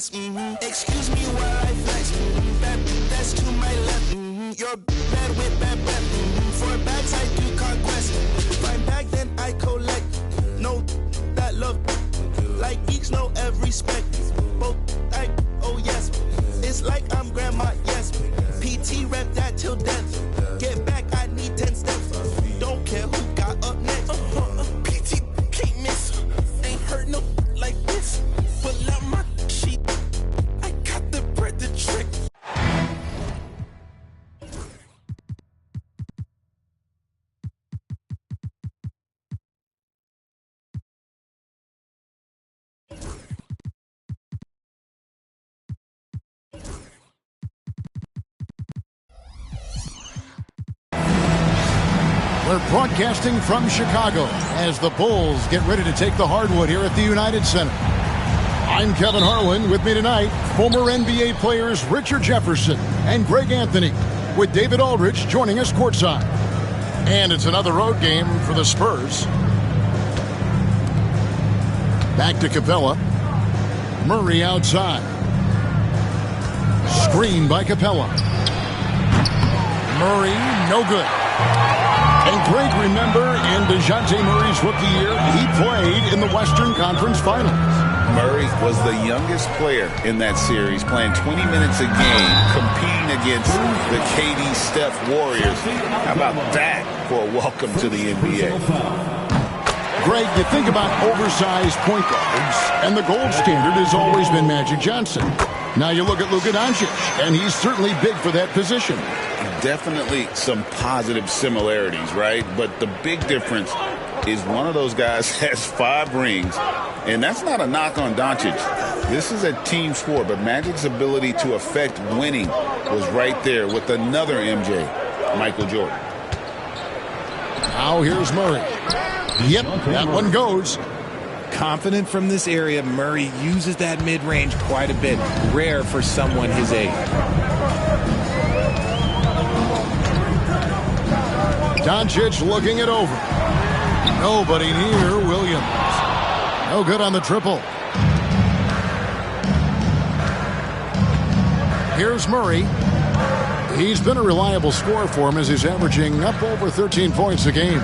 best. Excuse me while I flex. That's to my left. You're bad with bad breath. For bags I do conquest. Find bag then I collect. No, that love. Like each know every spec. Both like, oh yes. It's like I'm grandma, yes. PT rep that till death. Get back, I need 10 steps. Don't care who got up next. PT can't miss. Ain't heard no like this. Pull out my sheet. I got the bread to trick. We're broadcasting from Chicago as the Bulls get ready to take the hardwood here at the United Center. I'm Kevin Harlan. With me tonight, former NBA players Richard Jefferson and Greg Anthony, with David Aldridge joining us courtside. And it's another road game for the Spurs. Back to Capella. Murray outside. Screen by Capella. Murray, no good. And Greg, remember, in DeJounte Murray's rookie year, he played in the Western Conference Finals. Murray was the youngest player in that series, playing 20 minutes a game, competing against the KD Steph Warriors. How about that for a welcome to the NBA? Greg, you think about oversized point guards, and the gold standard has always been Magic Johnson. Now you look at Luka Doncic, and he's certainly big for that position. Definitely some positive similarities, right? But the big difference is one of those guys has 5 rings, and that's not a knock on Doncic. This is a team sport, but Magic's ability to affect winning was right there with another MJ, Michael Jordan. Now here's Murray. Yep, that one goes. Confident from this area, Murray uses that mid-range quite a bit. Rare for someone his age. Doncic looking it over. Nobody near Williams. No good on the triple. Here's Murray. He's been a reliable scorer for him as he's averaging up over 13 points a game.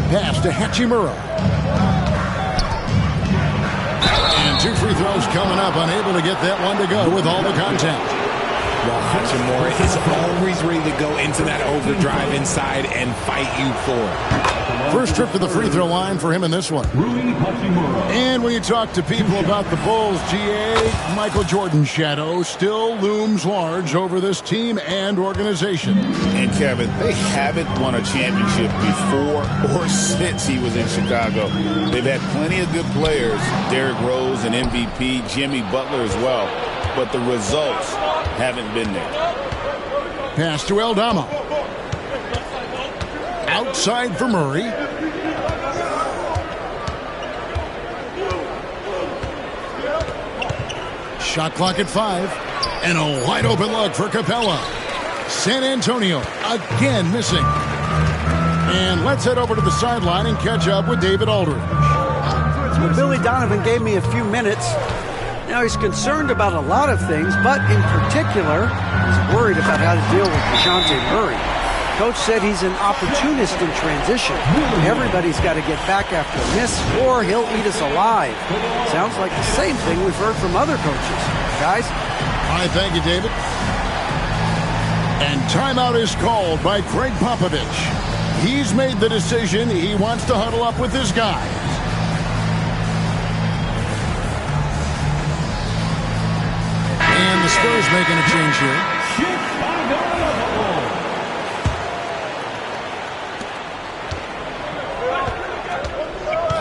Pass to Hachimura. And 2 free throws coming up. Unable to get that one to go with all the contact. Well, Hachimura is always ready to go into that overdrive inside and fight you for it. First trip to the free throw line for him in this one. And when you talk to people about the Bulls, GA, Michael Jordan's shadow still looms large over this team and organization. And Kevin, they haven't won a championship before or since he was in Chicago. They've had plenty of good players, Derrick Rose and MVP, Jimmy Butler as well, but the results haven't been there. Pass to Aldama. Outside for Murray. Shot clock at 5. And a wide open look for Capella. San Antonio again missing. And let's head over to the sideline and catch up with David Aldridge. Well, Billy Donovan gave me a few minutes. Now he's concerned about a lot of things, but in particular, he's worried about how to deal with DeJounte Murray. Coach said he's an opportunist in transition. Everybody's got to get back after a miss, or he'll eat us alive. Sounds like the same thing we've heard from other coaches. Guys? All right, thank you, David. And timeout is called by Greg Popovich. He's made the decision he wants to huddle up with his guys. And the Spurs making a change here.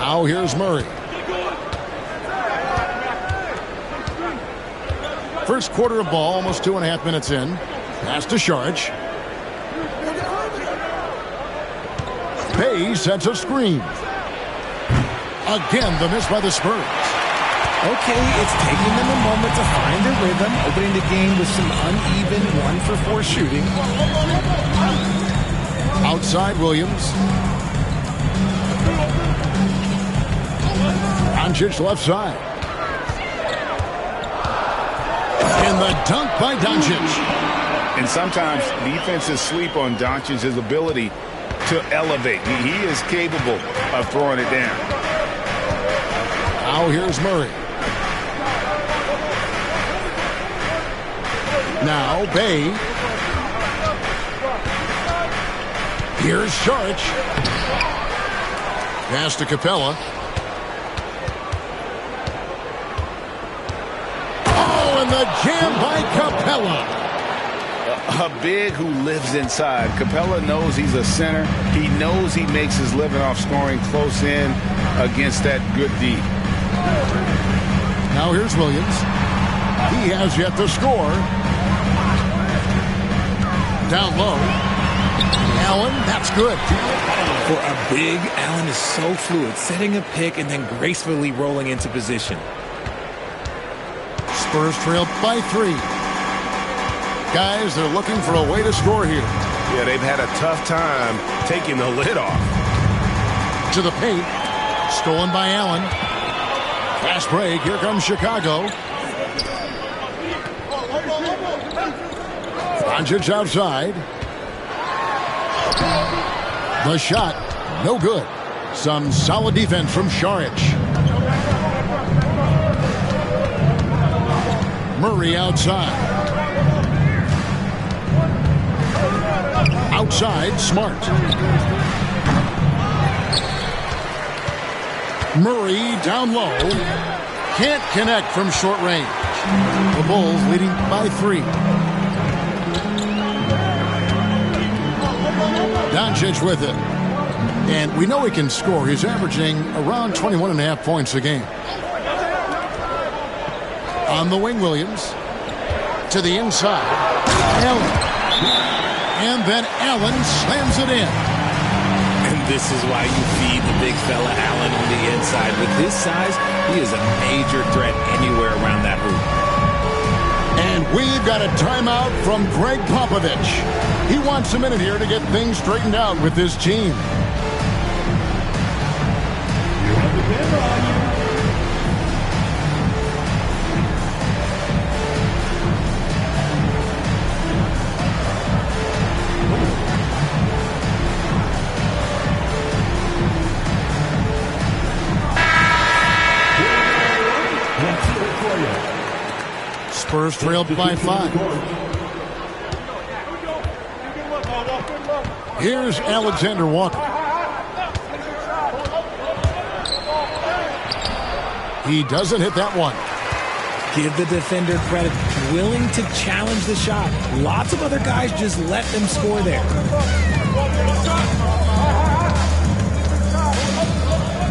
Now here's Murray. First quarter of ball, almost 2.5 minutes in. Pass to Sharge. Bay sets a screen. Again, the miss by the Spurs. Okay, it's taking them a moment to find their rhythm, opening the game with some uneven 1-for-4 shooting. Outside Williams. Doncic left side. And the dunk by Doncic. And sometimes defenses sleep on Doncic's ability to elevate. He is capable of throwing it down. Now here's Murray. Now Bay. Here's Saric. Pass to Capella. Oh, and the jam by Capella. A big who lives inside. Capella knows he's a center. He knows he makes his living off scoring close in against that good D. Now here's Williams. He has yet to score. Down low. Allen, that's good. For a big, Allen is so fluid, setting a pick and then gracefully rolling into position. Spurs trail by 3. Guys, they're looking for a way to score here. Yeah, they've had a tough time taking the lid off. To the paint. Stolen by Allen. Fast break. Here comes Chicago. Doncic outside. The shot, no good. Some solid defense from Saric. Murray outside. Outside, Smart. Murray down low. Can't connect from short range. The Bulls leading by 3. Doncic with it. And we know he can score. He's averaging around 21.5 points a game. On the wing, Williams. To the inside. Allen. And then Allen slams it in. And this is why you feed the big fella Allen on the inside. With his size, he is a major threat anywhere around that hoop. And we've got a timeout from Greg Popovich. He wants a minute here to get things straightened out with his team. Spurs trailed by 5. Here's Alexander Walker. He doesn't hit that one. Give the defender credit. Willing to challenge the shot. Lots of other guys just let them score there.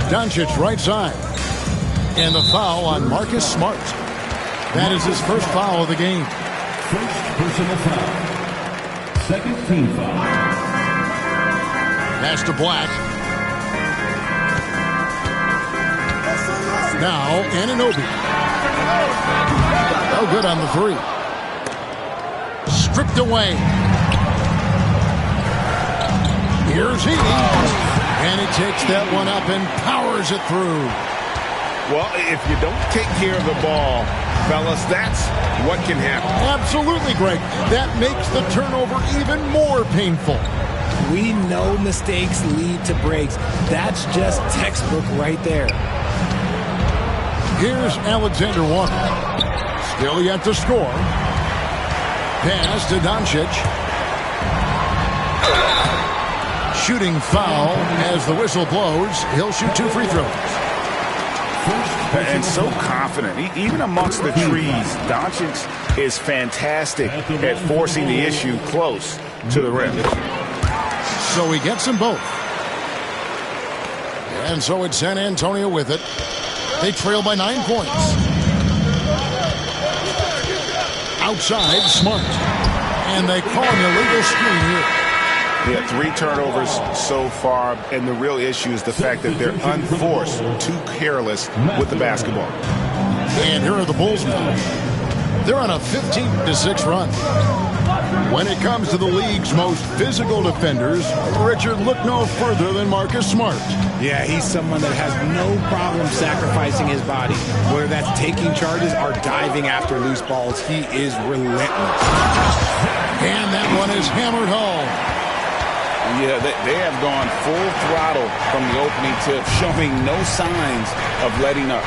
Doncic right side. And the foul on Marcus Smart. That is his first foul of the game. First personal foul. Second team foul. Pass to Black. Now Anunoby. No good on the 3. Stripped away. Here's Healy. And he takes that one up and powers it through. Well, if you don't take care of the ball, fellas, that's what can happen. Absolutely, Greg. That makes the turnover even more painful. We know mistakes lead to breaks. That's just textbook right there. Here's Alexander Walker. Still yet to score. Pass to Doncic. Shooting foul as the whistle blows. He'll shoot 2 free throws. And so confident. Even amongst the trees, Doncic is fantastic at forcing the issue close to the rim. So he gets them both. And so it's San Antonio with it. They trail by 9 points. Outside, Smart. And they call an illegal screen here. Yeah, 3 turnovers so far, and the real issue is the fact that they're unforced, too careless with the basketball. And here are the Bulls now. They're on a 15-6 run. When it comes to the league's most physical defenders, Richard, look no further than Marcus Smart. Yeah, he's someone that has no problem sacrificing his body. Whether that's taking charges or diving after loose balls, he is relentless. And that one is hammered home. Yeah, they have gone full throttle from the opening tip, showing no signs of letting up.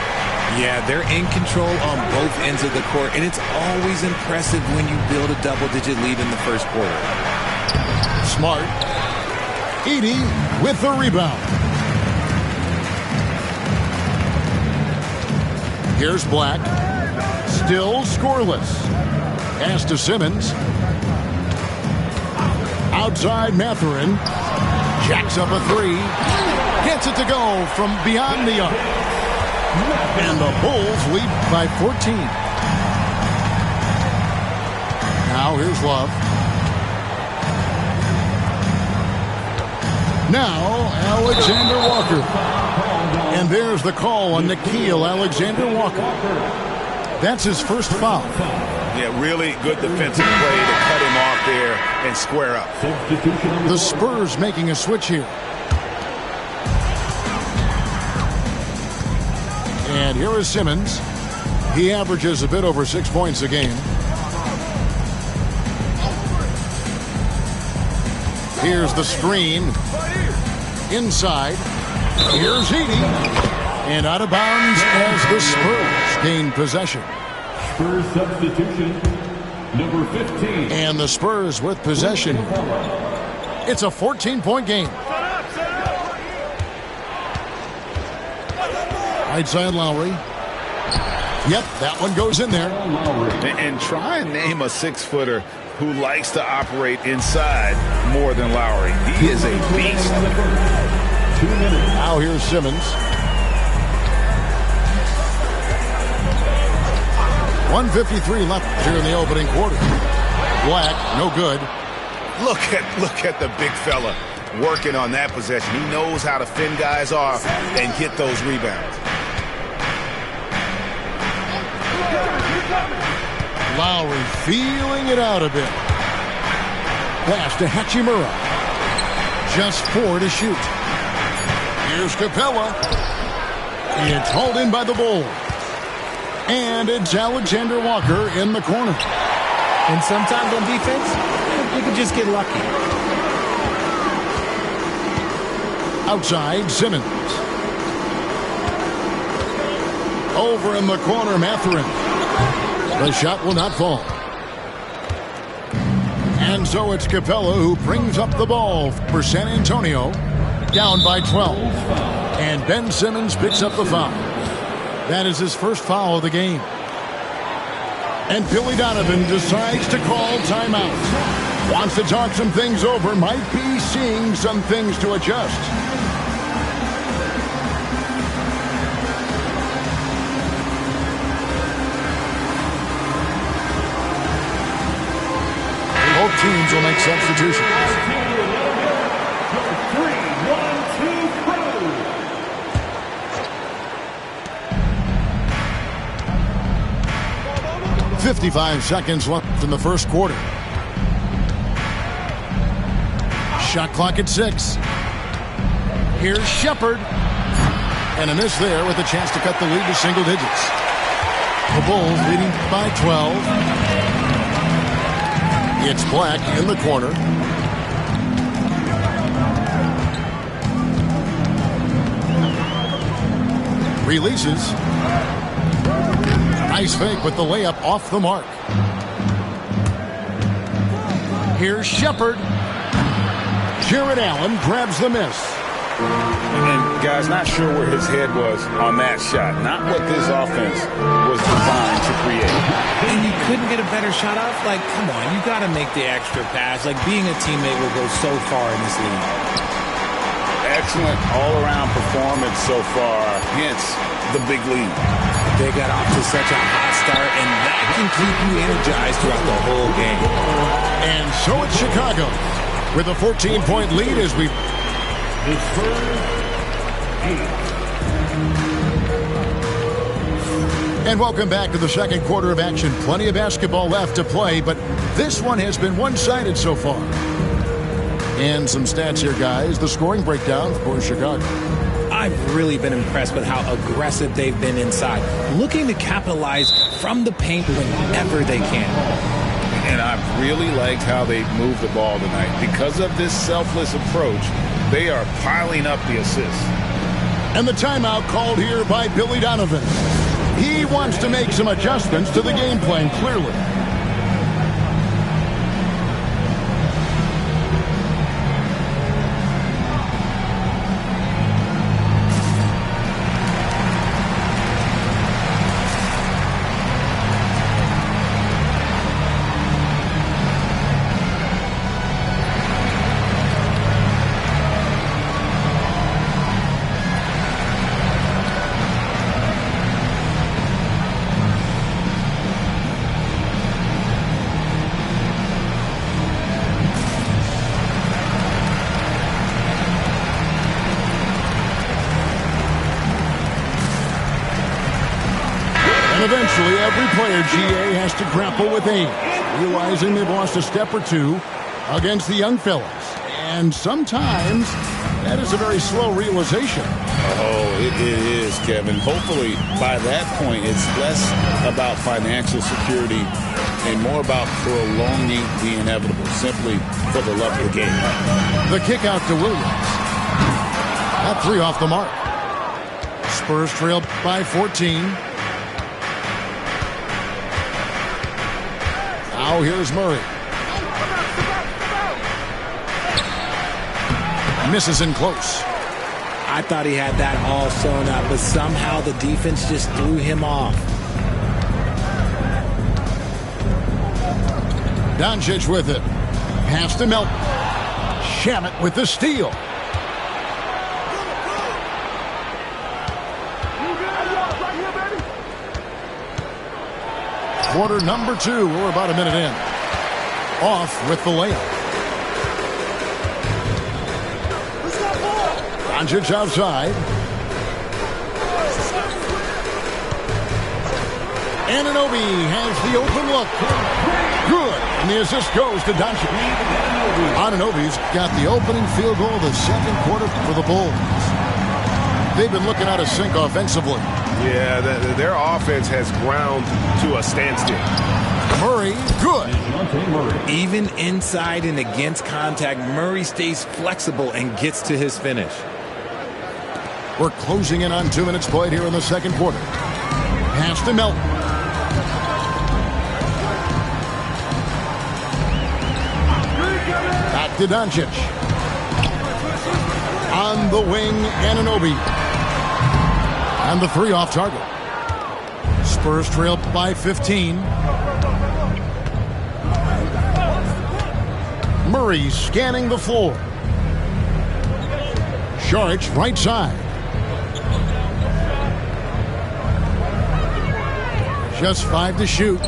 Yeah, they're in control on both ends of the court, and it's always impressive when you build a double-digit lead in the first quarter. Smart. Edey with the rebound. Here's Black. Still scoreless. Pass to Simmons. Outside Mathurin. Jacks up a three. Gets it to go from beyond the arc. And the Bulls lead by 14. Now here's Love. Now Alexander Walker. And there's the call on Nickeil Alexander-Walker. That's his first foul. Yeah, really good defensive play to cut him off there and square up. The Spurs making a switch here. And here is Simmons. He averages a bit over 6 points a game. Here's the screen. Inside. Here's Edey. And out of bounds as the Spurs gain possession. Spurs substitution, number 15. And the Spurs with possession. It's a 14-point game. Right side Lowry. Yep, that one goes in there. And try and name a 6-footer who likes to operate inside more than Lowry. He is a beast. 2 minutes. Now here's Simmons. 1:53 left here in the opening quarter. Black, no good. Look at the big fella working on that possession. He knows how to fend guys off and get those rebounds. Lowry feeling it out a bit. Pass to Hachimura. Just 4 to shoot. Here's Capella. It's hauled in by the Bulls. And it's Alexander Walker in the corner. And sometimes on defense, you can just get lucky. Outside, Simmons. Over in the corner, Mathurin. The shot will not fall. And so it's Capella who brings up the ball for San Antonio. Down by 12. And Ben Simmons picks up the foul. That is his first foul of the game. And Billy Donovan decides to call timeout. Wants to talk some things over. Might be seeing some things to adjust. Both teams will make substitutions. 55 seconds left in the first quarter. Shot clock at 6. Here's Shepard. And a miss there with a chance to cut the lead to single digits. The Bulls leading by 12. It's Black in the corner. Releases. Nice fake with the layup off the mark. Here's Shepard. Jared Allen grabs the miss. And guys, not sure where his head was on that shot. Not what this offense was designed to create. And you couldn't get a better shot off? Like, come on, you got to make the extra pass. Like, being a teammate will go so far in this league. Excellent all-around performance so far, hence the big lead. They got off to such a hot start, and that can keep you energized throughout the whole game. And so it's Chicago with a 14-point lead as we... The Spurs, 8. And welcome back to the second quarter of action. Plenty of basketball left to play, but this one has been one-sided so far. And some stats here, guys. The scoring breakdown for Chicago. I've really been impressed with how aggressive they've been inside, looking to capitalize from the paint whenever they can. And I've really liked how they've moved the ball tonight. Because of this selfless approach, they are piling up the assists. And the timeout called here by Billy Donovan. He wants to make some adjustments to the game plan, clearly. Eventually, every player, GA, has to grapple with age, realizing they've lost a step or two against the young fellas. And sometimes that is a very slow realization. Oh, it is, Kevin. Hopefully, by that point, it's less about financial security and more about prolonging the inevitable, simply for the love of the game. The kick out to Williams. That three off the mark. Spurs trail by 14. Now here's Murray. Misses in close. I thought he had that all sewn up, but somehow the defense just threw him off. Doncic with it. Pass to Melton. Shamet with the steal. Quarter number 2. We're about a minute in. Off with the layup. Doncic outside. Anunoby has the open look. Good. And the assist goes to Doncic. Anunoby's got the opening field goal of the second quarter for the Bulls. They've been looking out of sync offensively. Yeah, their offense has ground to a standstill. Murray, good. Even inside and against contact, Murray stays flexible and gets to his finish. We're closing in on 2 minutes played here in the second quarter. Pass to Melton. Back to Doncic. On the wing, Anunoby. And the three off target. Spurs trail by 15. Murray scanning the floor. Saric right side. Just 5 to shoot.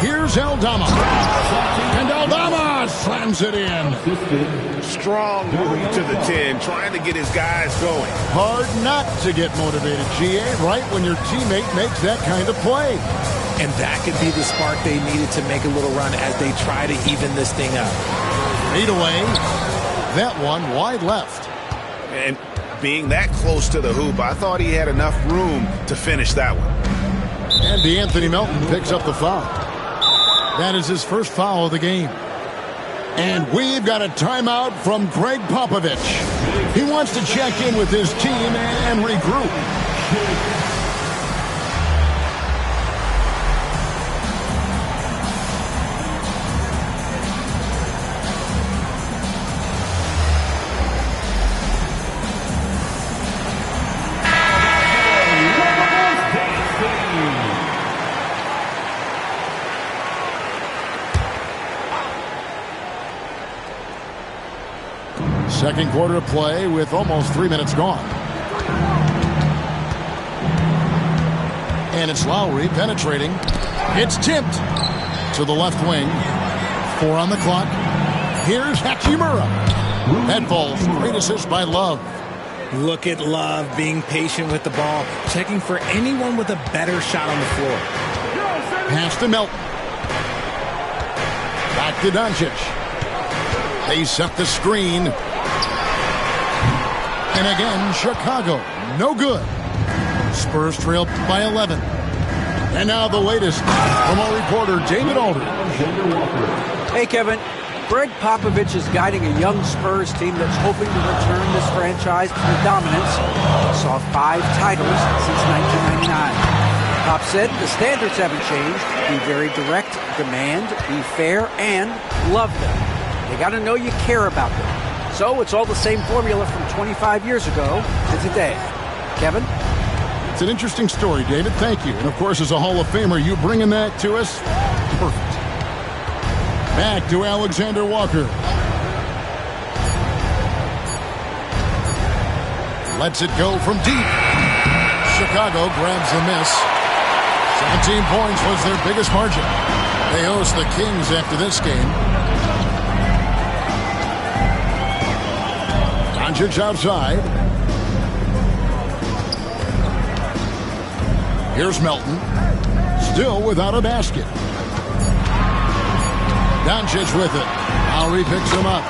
Here's Aldama. And Aldama slams it in. Strong move to the 10, trying to get his guys going. Hard not to get motivated, GA, right when your teammate makes that kind of play. And that could be the spark they needed to make a little run as they try to even this thing up. 8 away. That one wide left. And being that close to the hoop, I thought he had enough room to finish that one. And DeAnthony Melton picks up the foul. That is his first foul of the game. And we've got a timeout from Greg Popovich. He wants to check in with his team and regroup. Second quarter of play with almost 3 minutes gone. And it's Lowry penetrating. It's tipped to the left wing. 4 on the clock. Here's Hachimura. That falls. Great assist by Love. Look at Love being patient with the ball, checking for anyone with a better shot on the floor. Pass to Melton. Back to Doncic. They set the screen. And again, Chicago, no good. Spurs trail by 11. And now the latest from our reporter, David Aldridge. Hey, Kevin. Greg Popovich is guiding a young Spurs team that's hoping to return this franchise to the dominance. It saw 5 titles since 1999. Pop said the standards haven't changed. Be very direct, demand, be fair, and love them. They got to know you care about them. So it's all the same formula from 25 years ago to today. Kevin? It's an interesting story, David. Thank you. And, of course, as a Hall of Famer, you bringing that to us? Perfect. Back to Alexander Walker. Lets it go from deep. Chicago grabs the miss. 17 points was their biggest margin. They host the Kings after this game. Doncic outside. Here's Melton. Still without a basket. Doncic with it. Lowry picks him up.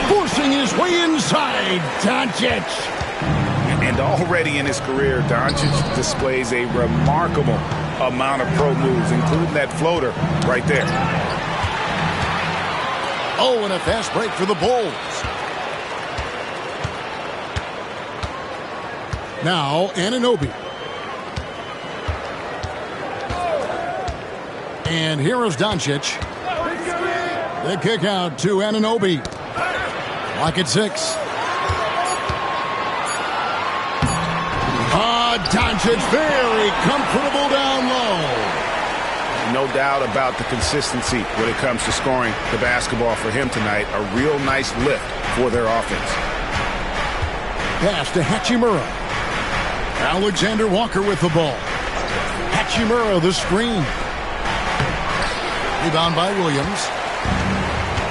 Forcing his way inside. Doncic. And already in his career, Doncic displays a remarkable amount of pro moves, including that floater right there. Oh, and a fast break for the Bulls. Now, Anunoby. And here is Doncic. The kick out to Anunoby. Lock at 6. Doncic very comfortable down low. No doubt about the consistency when it comes to scoring the basketball for him tonight. A real nice lift for their offense. Pass to Hachimura. Alexander Walker with the ball. Hachimura the screen. Rebound by Williams.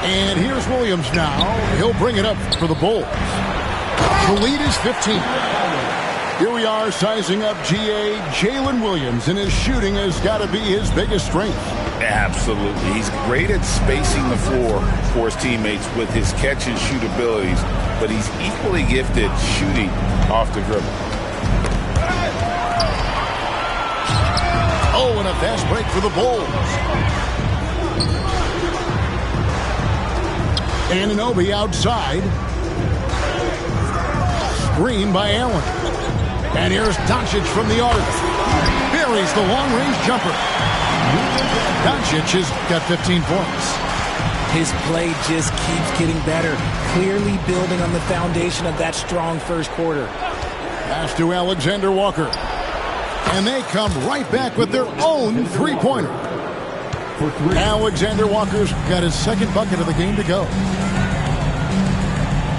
And here's Williams now. He'll bring it up for the Bulls. The lead is 15. Here we are sizing up GA Jalen Williams, and his shooting has got to be his biggest strength. Absolutely. He's great at spacing the floor for his teammates with his catch and shoot abilities, but he's equally gifted shooting off the dribble. Oh, and a fast break for the Bulls. Anunoby outside. Screen by Allen. And here's Doncic from the arc. Buries the long-range jumper. Doncic has got 15 points. His play just keeps getting better, clearly building on the foundation of that strong first quarter. Pass to Alexander Walker. And they come right back with their own three-pointer. Alexander Walker's got his second bucket of the game to go.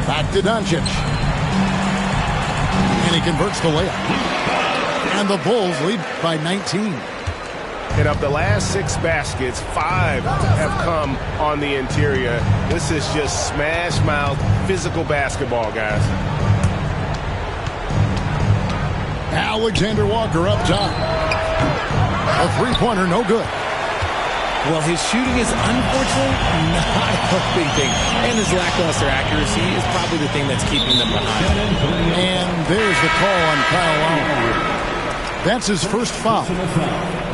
Back to Doncic. And he converts the layup. And the Bulls lead by 19. And of the last 6 baskets, 5 have come on the interior. This is just smash mouth, physical basketball, guys. Alexander Walker up top. A three-pointer, no good. Well, his shooting is unfortunately not a big thing. And his lackluster accuracy is probably the thing that's keeping them behind. And there's the call on Kyle Lowry. That's his first foul.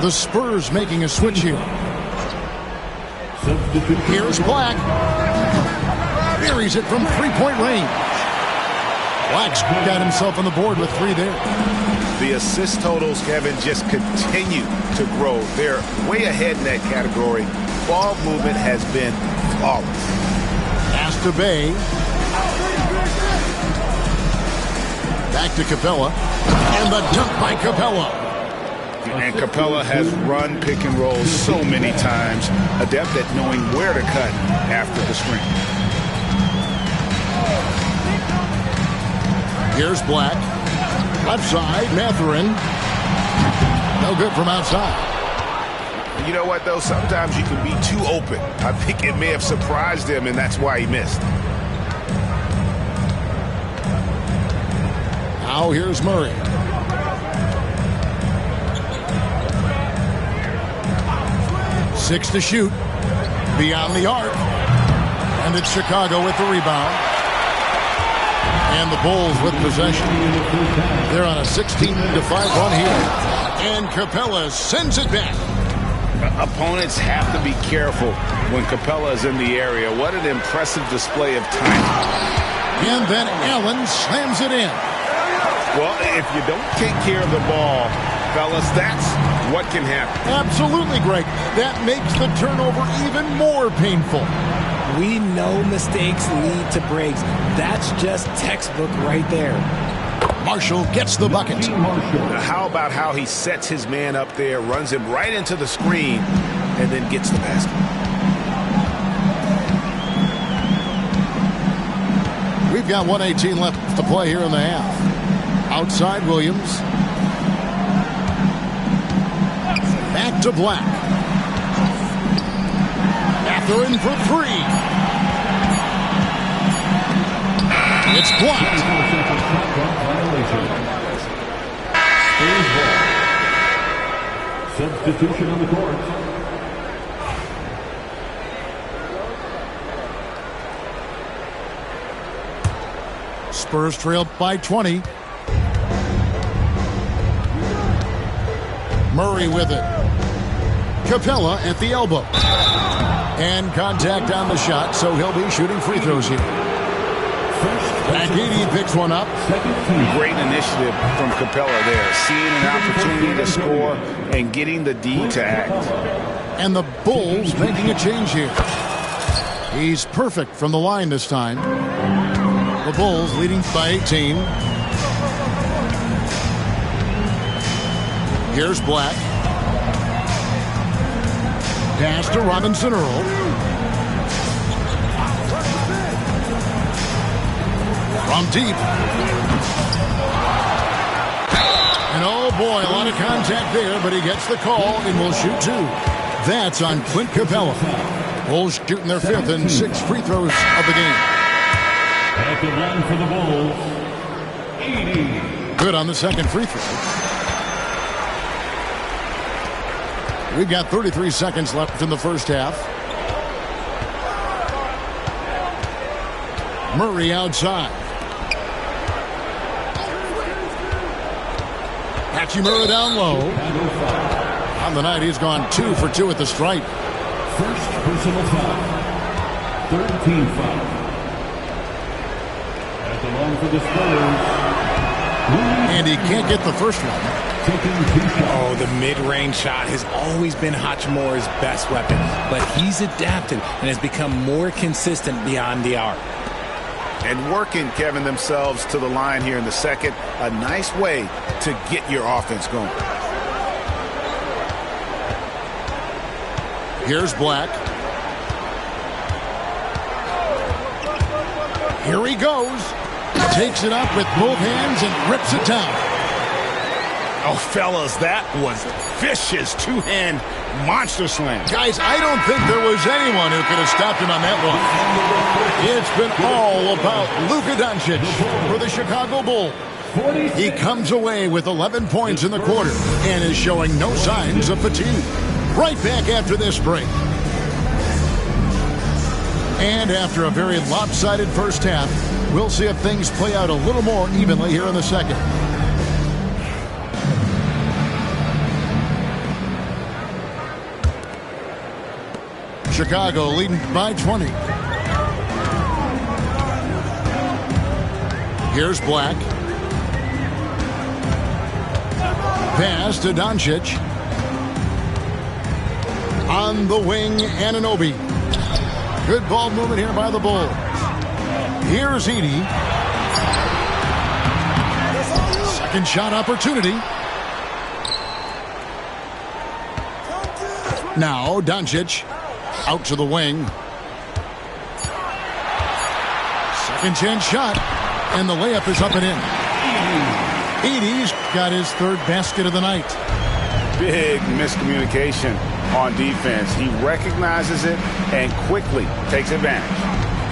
The Spurs making a switch here. Here's Black. Buries it from three-point range. Black's got himself on the board with 3 there. The assist totals, Kevin, just continue to grow. They're way ahead in that category. Ball movement has been flawless. Pass to Bay. Back to Capella. And the dunk by Capella. And Capella has run pick and roll so many times, adept at knowing where to cut after the screen. Here's Black. Left side, Mathurin. No good from outside. You know what, though? Sometimes you can be too open. I think it may have surprised him, and that's why he missed. Now here's Murray. Six to shoot. Beyond the arc. And it's Chicago with the rebound. And the Bulls with possession. They're on a 16-5 run here. And Capella sends it back. Opponents have to be careful when Capella is in the area. What an impressive display of timing. And then Allen slams it in. Well, if you don't take care of the ball, fellas, that's what can happen. Absolutely, Greg. That makes the turnover even more painful. We know mistakes lead to breaks. That's just textbook right there. Marshall gets the bucket. Now, how about how he sets his man up there, runs him right into the screen, and then gets the basket? We've got 1:18 left to play here in the half. Outside Williams. Back to Black. Mathurin for three. It's blocked. Substitution on the court. Spurs trailed by 20. Murray with it. Capella at the elbow. And contact on the shot, so he'll be shooting free throws here. Makiti picks one up. Great initiative from Capella there. Seeing an opportunity to score and getting the D to act. And the Bulls making a change here. He's perfect from the line this time. The Bulls leading by 18. Here's Black. Pass to Robinson Earl. From deep. And oh boy, a lot of contact there, but he gets the call and will shoot two. That's on Clint Capella. Bulls shooting their fifth and 6 free throws of the game. At the line for the Bulls, 80. Good on the second free throw. We've got 33 seconds left in the first half. Murray outside. Murray down low. On the night, he's gone 2 for 2 at the stripe. First personal foul. 13 foul. At the line for the Spurs. And he can't get the first one. Oh, the mid-range shot has always been Hachimura's best weapon, but he's adapted and has become more consistent beyond the arc. And working, Kevin, themselves to the line here in the second. A nice way to get your offense going. Here's Black. Here he goes. Takes it up with both hands and rips it down. Oh, fellas, that was vicious two-hand monster slam. Guys, I don't think there was anyone who could have stopped him on that one. It's been all about Luka Doncic for the Chicago Bulls. He comes away with 11 points in the quarter and is showing no signs of fatigue. Right back after this break. And after a very lopsided first half, we'll see if things play out a little more evenly here in the second. Chicago leading by 20. Here's Black. Pass to Doncic. On the wing, Anunoby. Good ball movement here by the Bulls. Here's Edey. Second shot opportunity. Now Doncic. Out to the wing. Second chance shot. And the layup is up and in. Edey's got his third basket of the night. Big miscommunication on defense. He recognizes it and quickly takes advantage.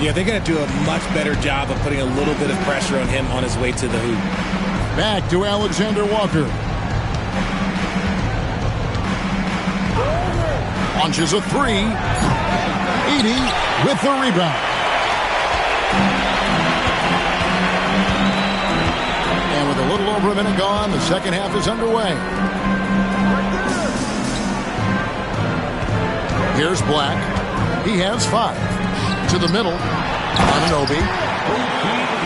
Yeah, they're going to do a much better job of putting a little bit of pressure on him on his way to the hoop. Back to Alexander Walker. Launches a three. Edey with the rebound. And with a little over a minute gone, the second half is underway. Here's Black. He has 5. To the middle. Anunoby.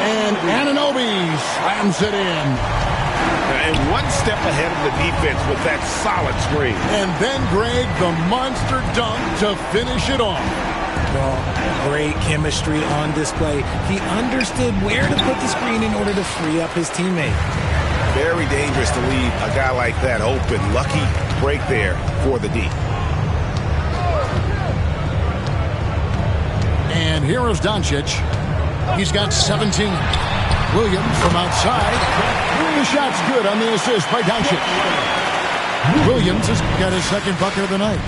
And Anunoby slams it in. And one step ahead of the defense with that solid screen. And then, Greg, the monster dunk to finish it off. Well, great chemistry on display. He understood where to put the screen in order to free up his teammate. Very dangerous to leave a guy like that open. Lucky break there for the D. And here is Doncic. He's got 17. Williams from outside. The shot's good on the assist by Doncic. Williams has got his second bucket of the night.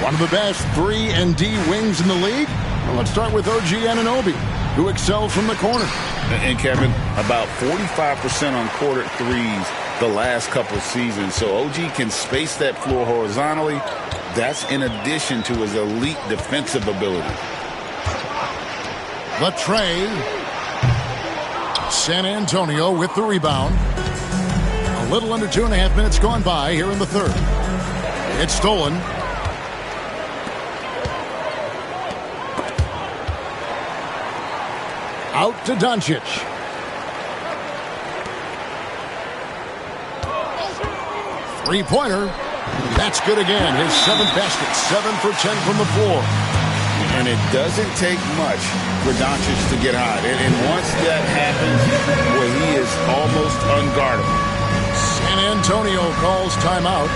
One of the best 3 and D wings in the league. Well, let's start with OG Anunoby, who excels from the corner. And Kevin, about 45% on quarter threes the last couple seasons. So OG can space that floor horizontally. That's in addition to his elite defensive ability. The tray. San Antonio with the rebound. A little under 2.5 minutes gone by here in the third. It's stolen. Out to Doncic. Three-pointer. That's good again. His 7th basket. 7 for 10 from the floor. And it doesn't take much for Doncic to get hot. And once that happens, well, he is almost unguardable. San Antonio calls timeout.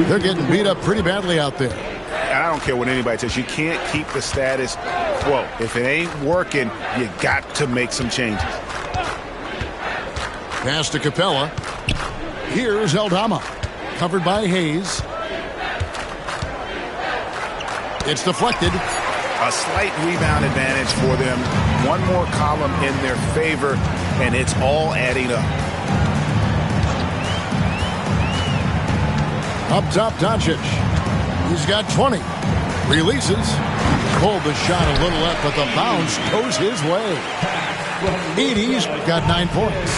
They're getting beat up pretty badly out there. I don't care what anybody says. You can't keep the status quo. If it ain't working, you got to make some changes. Pass to Capella. Here's Aldama. Covered by Hayes. It's deflected. A slight rebound advantage for them. One more column in their favor, and it's all adding up. Up top, Doncic. He's got 20. Releases. Pulled the shot a little left, but the bounce goes his way. Edey's got 9 points.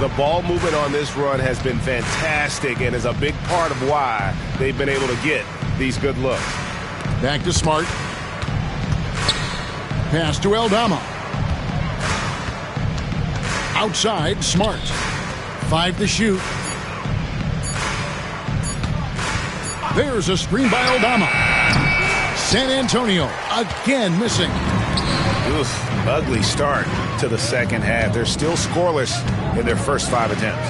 The ball movement on this run has been fantastic and is a big part of why they've been able to get these good looks. Back to Smart. Pass to Aldama. Outside, Smart. 5 to shoot. There's a screen by Aldama. San Antonio again missing. Oof, ugly start to the second half. They're still scoreless in their first 5 attempts.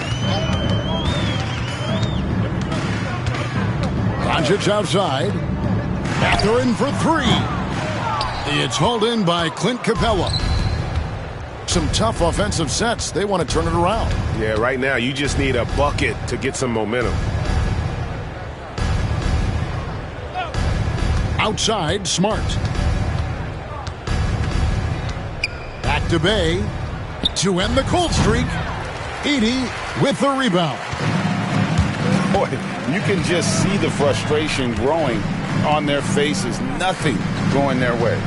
Doncic outside. Mathurin for 3. It's hauled in by Clint Capella. Some tough offensive sets. They want to turn it around. Yeah, right now you just need a bucket to get some momentum. Outside, Smart. Back to Bay to end the cold streak. Edey with the rebound. Boy, you can just see the frustration growing on their faces. Nothing going their way.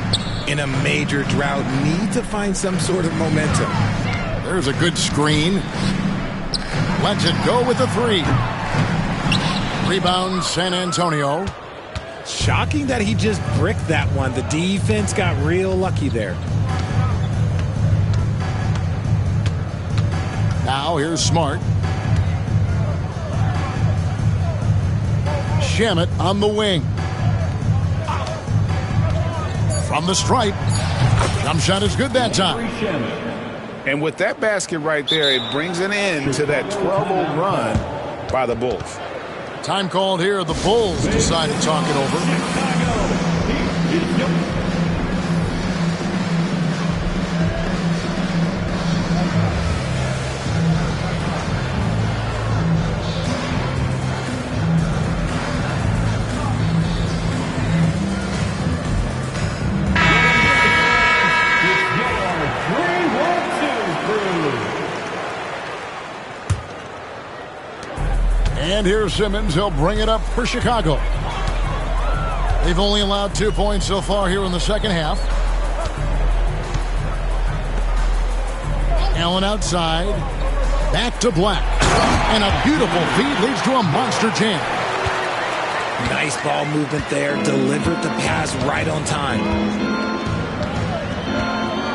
In a major drought, need to find some sort of momentum. There's a good screen. Lets it go with the 3. Rebound, San Antonio. Shocking that he just bricked that one. The defense got real lucky there. Now here's Smart. Shamet on the wing. From the stripe. Jump shot is good that time. And with that basket right there, it brings an end to that 12-0 run by the Bulls. Time called here. The Bulls decide to talk it over. And here's Simmons. He'll bring it up for Chicago. They've only allowed 2 points so far here in the second half. Allen outside. Back to Black. And a beautiful feed leads to a monster jam. Nice ball movement there. Delivered the pass right on time.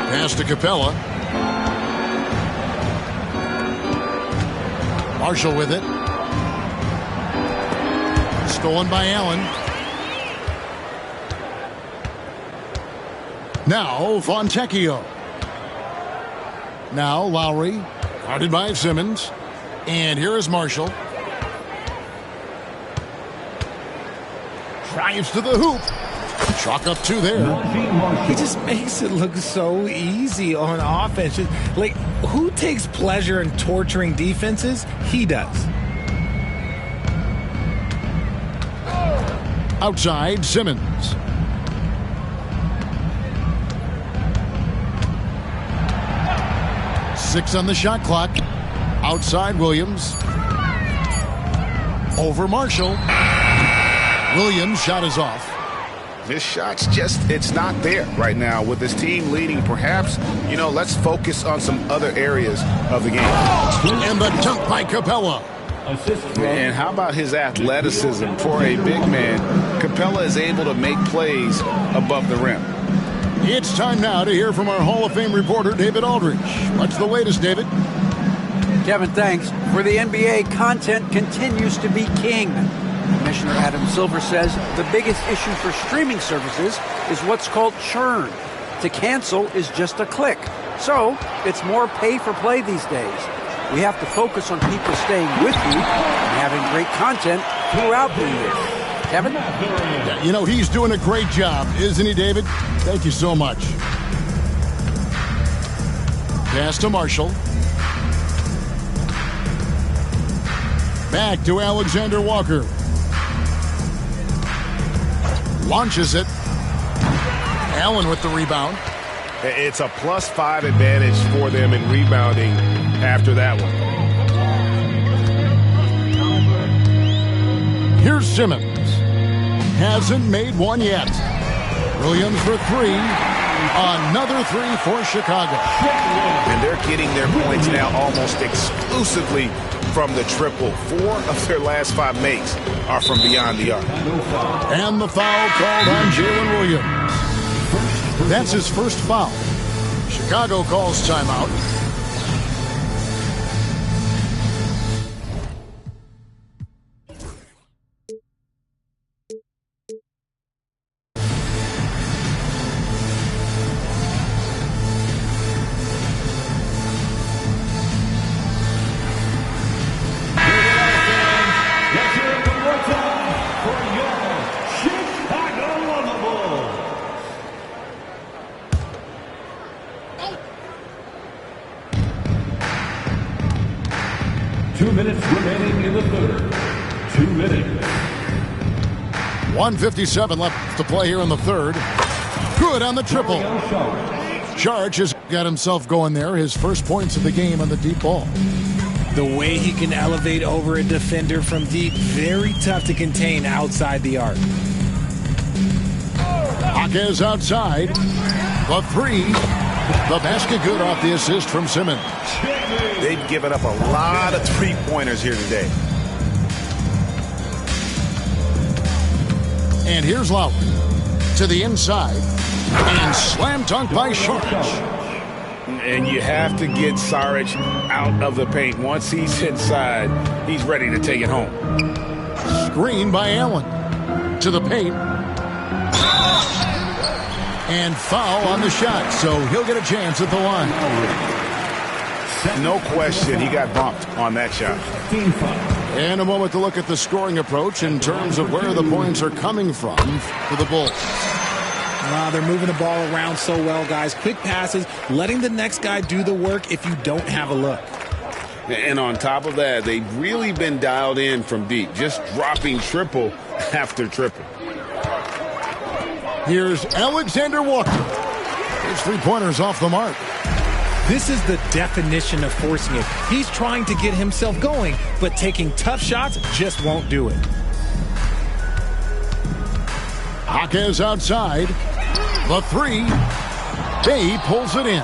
Pass to Capella. Marshall with it. Stolen by Allen. Now Fontecchio. Now Lowry. Guarded by Simmons. And here is Marshall. Drives to the hoop. Chalk up 2 there. He just makes it look so easy on offense. Like, who takes pleasure in torturing defenses? He does. Outside, Simmons. Six on the shot clock. Outside, Williams. Over Marshall. Williams' shot is off. This shot's it's not there right now with this team leading. Perhaps, let's focus on some other areas of the game. And the dunk by Capella. And how about his athleticism for a big man? Capella is able to make plays above the rim. It's time now to hear from our Hall of Fame reporter, David Aldridge. What's the latest, David? Kevin, thanks. For the NBA, content continues to be king. Commissioner Adam Silver says the biggest issue for streaming services is what's called churn. To cancel is just a click. So it's more pay for play these days. We have to focus on people staying with you and having great content throughout the year. Kevin? Yeah, he's doing a great job, isn't he, David? Thank you so much. Pass to Marshall. Back to Alexander Walker. Launches it. Allen with the rebound. It's a +5 advantage for them in rebounding after that one. Here's Simmons. Hasn't made one yet. Williams for 3. Another 3 for Chicago. And they're getting their points now almost exclusively from the triple. 4 of their last 5 makes are from beyond the arc. And the foul called on Jalen Williams. That's his first foul. Chicago calls timeout. Minutes remaining in the third. 2 minutes. 1:57 left to play here in the third. Good on the triple. Charge has got himself going there. His first points of the game on the deep ball. The way he can elevate over a defender from deep, very tough to contain outside the arc. Jaquez outside. The 3. The basket good off the assist from Simmons. They've given up a lot of three-pointers here today. And here's Lowry to the inside. And slam dunk by Saric. And you have to get Saric out of the paint. Once he's inside, he's ready to take it home. Screen by Allen to the paint. And foul on the shot, so he'll get a chance at the line. No question, he got bumped on that shot. Team foul. And a moment to look at the scoring approach in terms of where the points are coming from for the Bulls. They're moving the ball around so well, guys. Quick passes, letting the next guy do the work if you don't have a look. And on top of that, they've really been dialed in from deep, just dropping triple after triple. Here's Alexander Walker. His three-pointers off the mark. This is the definition of forcing it. He's trying to get himself going, but taking tough shots just won't do it. Jaquez outside. The three. Bay pulls it in.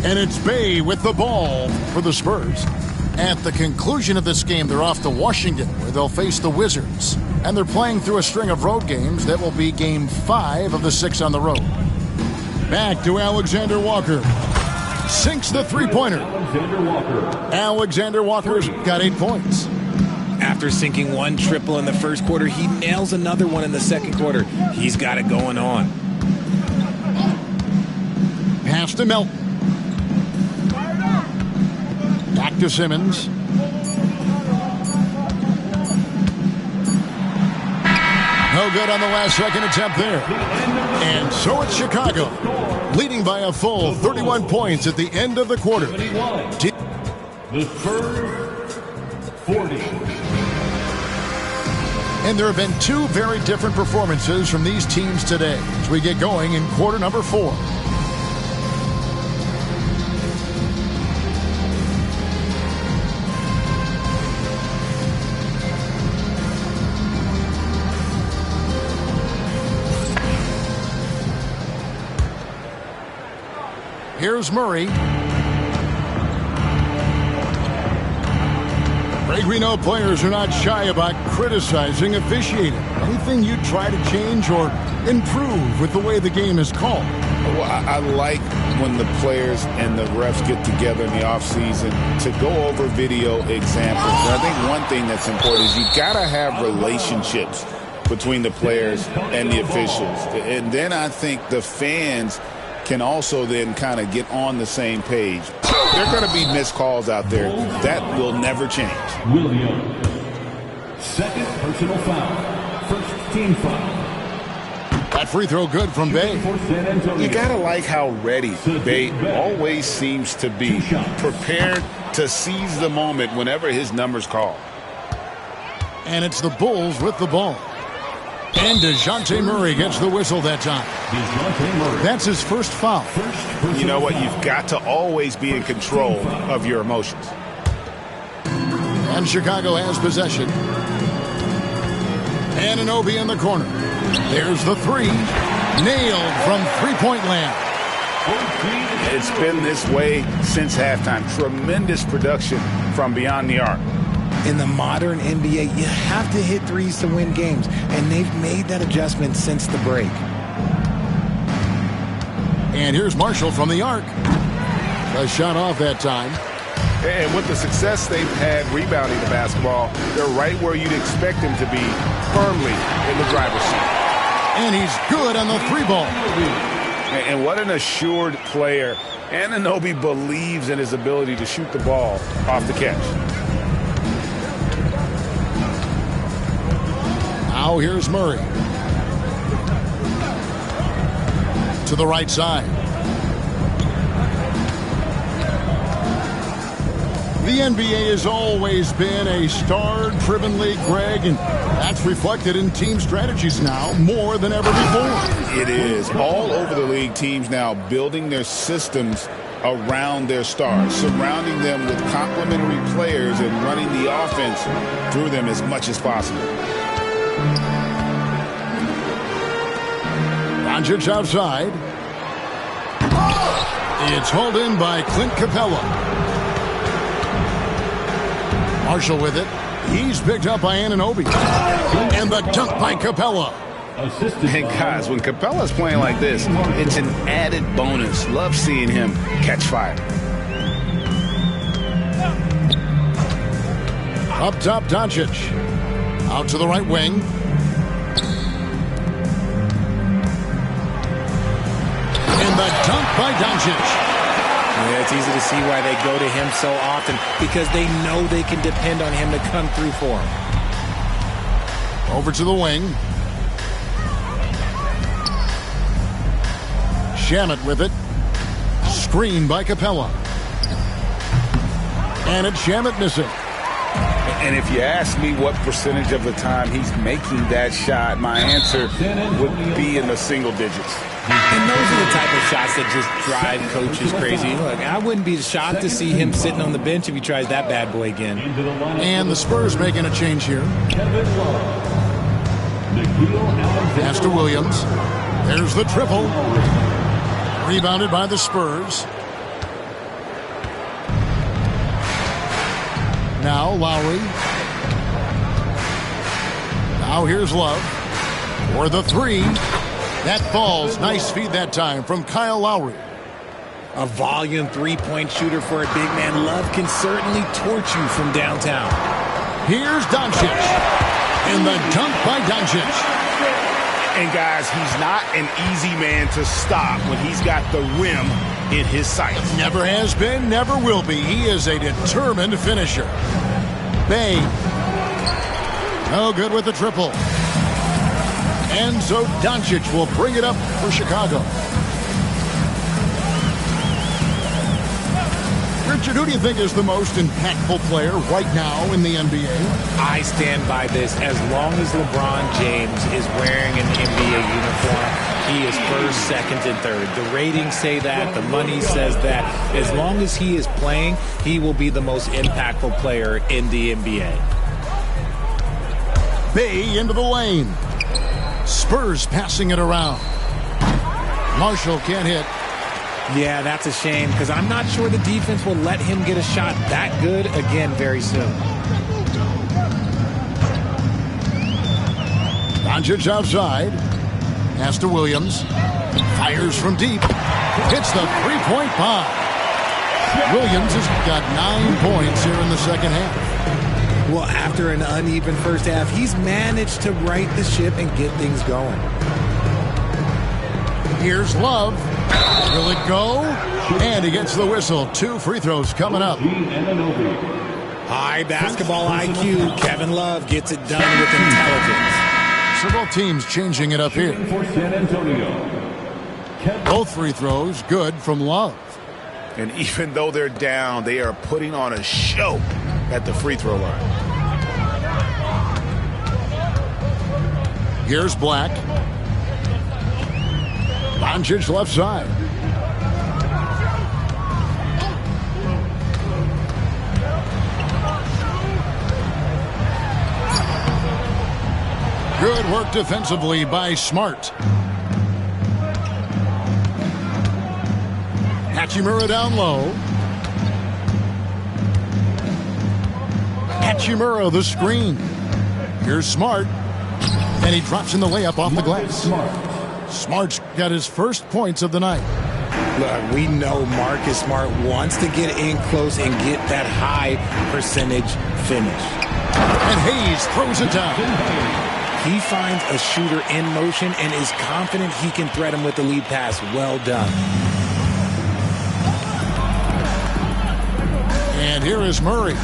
And it's Bay with the ball for the Spurs. At the conclusion of this game, they're off to Washington, where they'll face the Wizards. And they're playing through a string of road games that will be game 5 of the 6 on the road. Back to Alexander Walker. Sinks the three-pointer. Alexander Walker's got 8 points. After sinking one triple in the first quarter, he nails another one in the second quarter. He's got it going on. Pass to Melton. Back to Simmons. No good on the last second attempt there. And so it's Chicago, leading by a full 31 points at the end of the quarter. The Spurs, 40. And there have been 2 very different performances from these teams today as we get going in quarter number 4. Here's Murray. Greg, we know players are not shy about criticizing officiating. Anything you try to change or improve with the way the game is called? Well, I like when the players and the refs get together in the offseason to go over video examples. And I think one thing that's important is you got to have relationships between the players and the officials. And then I think the fans can also then kind of get on the same page. There are going to be missed calls out there. That will never change. Williams. Second personal foul. First team foul. That free throw good from Bay. You got to like how ready Bay always seems to be. Prepared to seize the moment whenever his number's called. And it's the Bulls with the ball. And DeJounte Murray gets the whistle that time. That's his first foul. You know what? You've got to always be in control of your emotions. And Chicago has possession. Anunoby in the corner. There's the three. Nailed from three-point land. It's been this way since halftime. Tremendous production from beyond the arc. In the modern NBA, you have to hit threes to win games, and they've made that adjustment since the break. And here's Marshall from the arc. A shot off that time. And with the success they've had rebounding the basketball, they're right where you'd expect them to be, firmly in the driver's seat. And he's good on the three ball. And what an assured player. Anunoby believes in his ability to shoot the ball off the catch. Now here's Murray. To the right side. The NBA has always been a star-driven league, Greg, and that's reflected in team strategies now more than ever before. It is. All over the league, teams now building their systems around their stars, surrounding them with complementary players and running the offense through them as much as possible. Doncic outside. It's hauled in by Clint Capella. Marshall with it. He's picked up by Anunoby. And the dunk by Capella. And guys, when Capella's playing like this, it's an added bonus. Love seeing him catch fire. Up top, Doncic. Out to the right wing. And the dunk by Doncic. Yeah, it's easy to see why they go to him so often, because they know they can depend on him to come through for them. Over to the wing. Shamet with it. Screen by Capella. And it's Shamet missing. And if you ask me what percentage of the time he's making that shot, my answer would be in the single digits. And those are the type of shots that just drive coaches crazy. Look, I wouldn't be shocked to see him sitting on the bench if he tries that bad boy again. And the Spurs making a change here. Pass to Williams. There's the triple. Rebounded by the Spurs. Now Lowry. Now here's Love. For the three. That falls. Nice feed that time from Kyle Lowry. A volume three-point shooter for a big man. Love can certainly torch you from downtown. Here's Doncic. And the dunk by Doncic. And guys, he's not an easy man to stop when he's got the rim in his sights. Never has been, never will be. He is a determined finisher. Bay. No good with the triple. And so Doncic will bring it up for Chicago. Richard, who do you think is the most impactful player right now in the NBA? I stand by this. As long as LeBron James is wearing an NBA uniform, he is first, second, and third. The ratings say that. The money says that. As long as he is playing, he will be the most impactful player in the NBA. Bay into the lane. Spurs passing it around. Marshall can't hit. Yeah, that's a shame, because I'm not sure the defense will let him get a shot that good again very soon. Doncic outside. Pass to Williams. Fires from deep. Hits the three-point bomb. Williams has got 9 points here in the second half. Well, after an uneven first half, he's managed to right the ship and get things going. Here's Love. Will it go? And he gets the whistle. 2 free throws coming up. High basketball IQ. Kevin Love gets it done with intelligence. Several teams changing it up here. Both free throws good from Love. And even though they're down, they are putting on a show at the free throw line. Here's Black. Doncic left side. Good work defensively by Smart. Hachimura down low. Hachimura the screen. Here's Smart. And he drops in the layup off the glass. Smart's got his first points of the night. Look, we know Marcus Smart wants to get in close and get that high percentage finish. And Hayes throws it down. He finds a shooter in motion and is confident he can threat him with the lead pass. Well done. And here is Murray.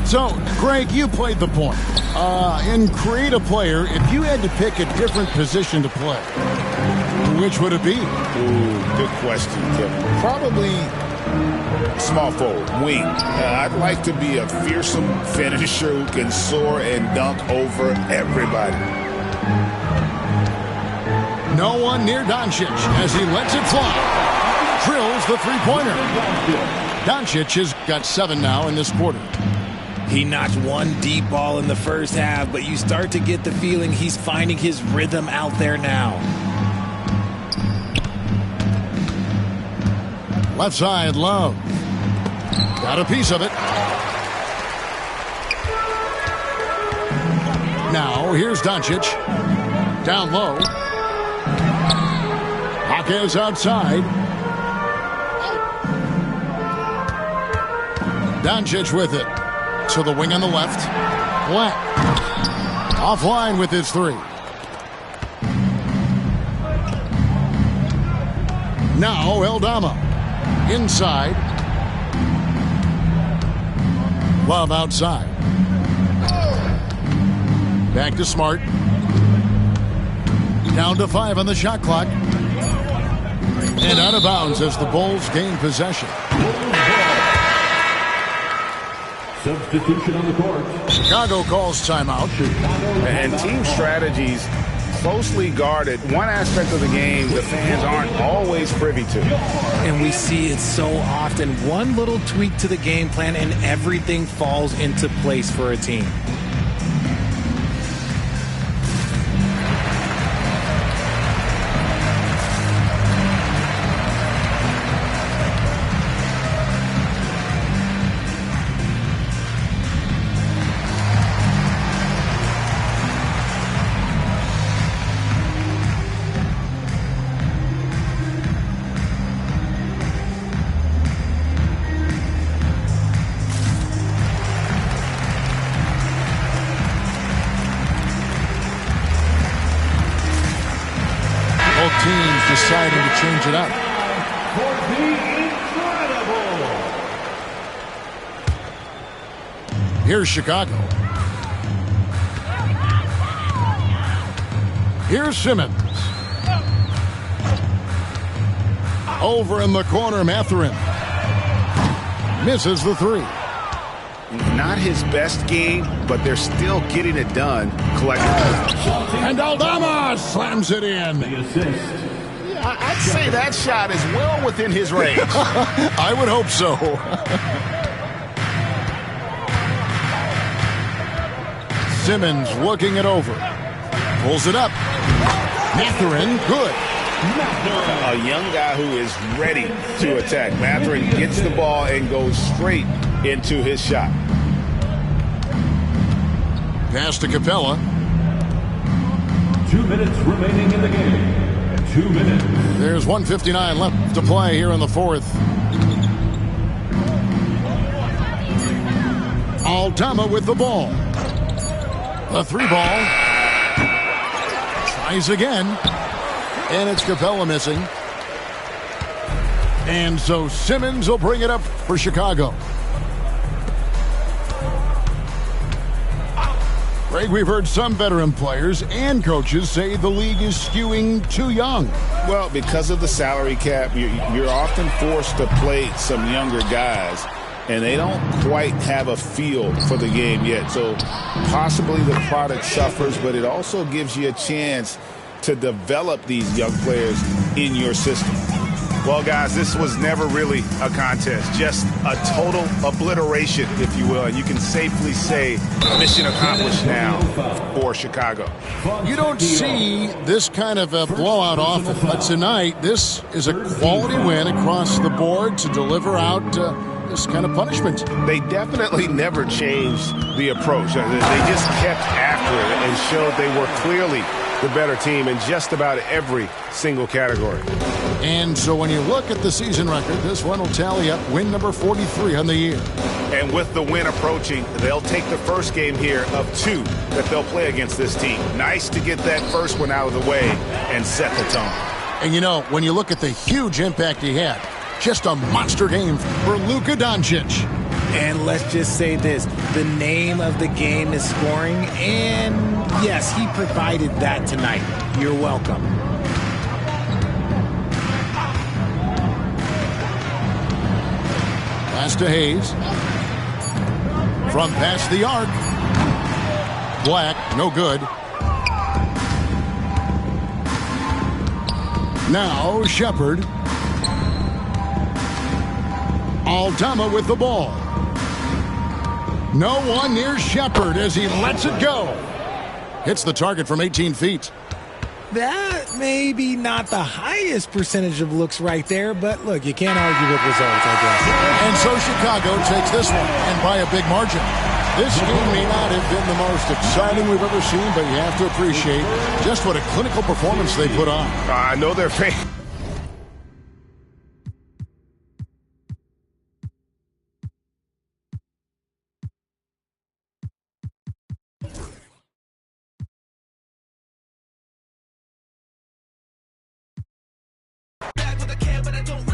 So, Greg, you played the point. In Create a Player, if you had to pick a different position to play, which would it be? Ooh, good question, Tim. Probably small forward, wing. I'd like to be a fearsome finisher who can soar and dunk over everybody. No one near Doncic as he lets it fly. Drills the three-pointer. Doncic has got 7 now in this quarter. He notched one deep ball in the first half, but you start to get the feeling he's finding his rhythm out there now. Left side, Love. Got a piece of it. Now, here's Doncic. Down low. Jaquez outside. Doncic with it. To the wing on the left. Black. Offline with his 3. Now Eldama. Inside. Love outside. Back to Smart. Down to 5 on the shot clock. And out of bounds as the Bulls gain possession. Substitution on the court. Chicago calls timeout. And team strategies closely guarded. One aspect of the game the fans aren't always privy to. And we see it so often. One little tweak to the game plan and everything falls into place for a team. Teams deciding to change it up. For the incredible. Here's Chicago. Here's Simmons. Over in the corner, Mathurin. Misses the three. Not his best game, but they're still getting it done collectively. And Aldama slams it in. The assist. Yeah, I'd say that shot is well within his range. I would hope so. Simmons looking it over. Pulls it up. Mathurin, good. A young guy who is ready to attack. Mathurin gets the ball and goes straight into his shot. Pass to Capella. 2 minutes remaining in the game. 2 minutes. There's 1:59 left to play here in the fourth. Aldama with the ball. The three ball. Tries again. And it's Capella missing. And so Simmons will bring it up for Chicago. Greg, we've heard some veteran players and coaches say the league is skewing too young. Well, because of the salary cap, you're often forced to play some younger guys, and they don't quite have a feel for the game yet. So possibly the product suffers, but it also gives you a chance to develop these young players in your system. Well, guys, this was never really a contest, just a total obliteration, if you will. And you can safely say mission accomplished now for Chicago. You don't see this kind of a blowout often, but tonight this is a quality win across the board to deliver out this kind of punishment. They definitely never changed the approach. They just kept after it and showed they were clearly the better team in just about every single category. And so when you look at the season record, this one will tally up win number 43 on the year. And with the win approaching, they'll take the first game here of 2 that they'll play against this team. Nice to get that first one out of the way and set the tone. And you know, when you look at the huge impact he had, just a monster game for Luka Doncic. And let's just say this, the name of the game is scoring, and yes, he provided that tonight. You're welcome. Pass to Hayes. From past the arc. Black, no good. Now Shepard. Aldama with the ball. No one near Shepard as he lets it go. Hits the target from 18 feet. That may be not the highest percentage of looks right there, but look, you can't argue with results, I guess. And so Chicago takes this one, and by a big margin. This game may not have been the most exciting we've ever seen, but you have to appreciate just what a clinical performance they put on. I know they're fans. Back with a can, but that don't